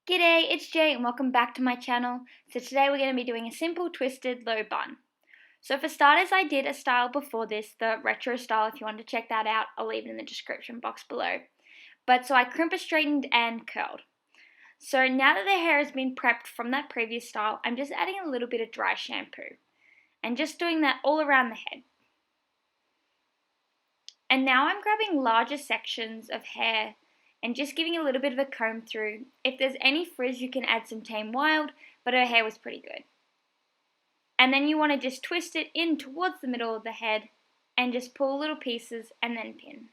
G'day, it's Jay and welcome back to my channel. So today we're going to be doing a simple twisted low bun. So for starters, I did a style before this, the retro style. If you want to check that out, I'll leave it in the description box below. So I crimper straightened and curled. So now that the hair has been prepped from that previous style, I'm just adding a little bit of dry shampoo. And just doing that all around the head. And now I'm grabbing larger sections of hair and just giving a little bit of a comb through. If there's any frizz, you can add some Tame Wild, but her hair was pretty good. And then you want to just twist it in towards the middle of the head and just pull little pieces and then pin.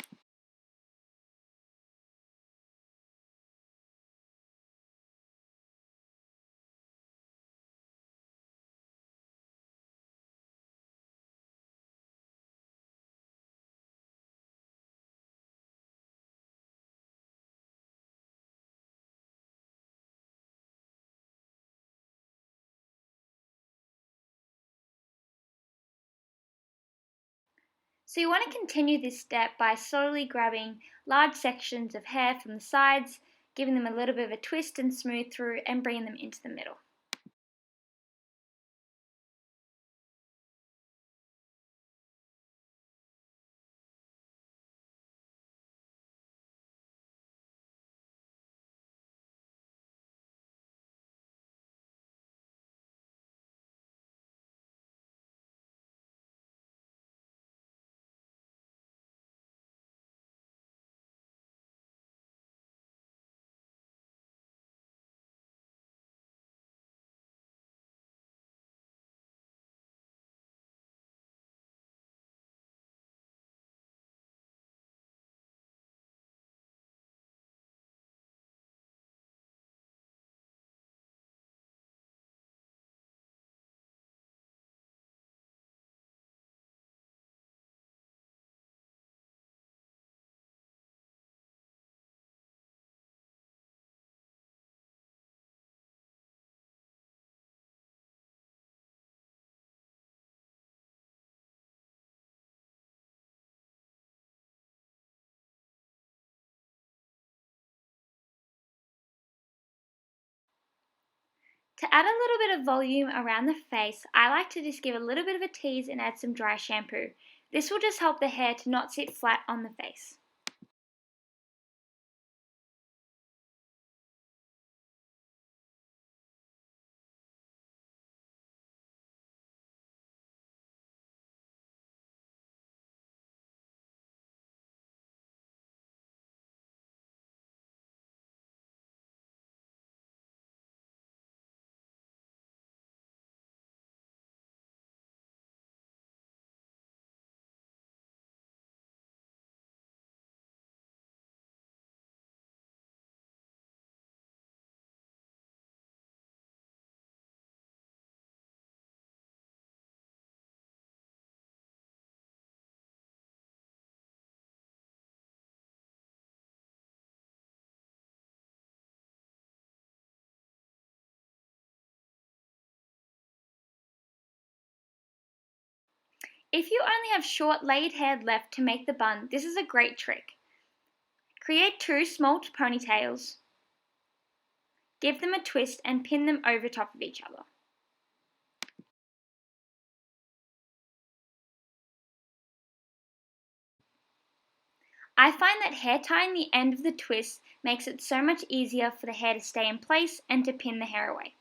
So you want to continue this step by slowly grabbing large sections of hair from the sides, giving them a little bit of a twist and smooth through and bringing them into the middle. To add a little bit of volume around the face, I like to just give a little bit of a tease and add some dry shampoo. This will just help the hair to not sit flat on the face. If you only have short laid hair left to make the bun, this is a great trick. Create two small ponytails, give them a twist and pin them over top of each other. I find that hair tying the end of the twist makes it so much easier for the hair to stay in place and to pin the hair away.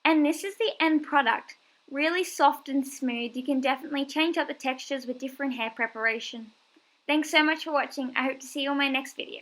And this is the end product. Really soft and smooth. You can definitely change up the textures with different hair preparation. Thanks so much for watching. I hope to see you on my next video.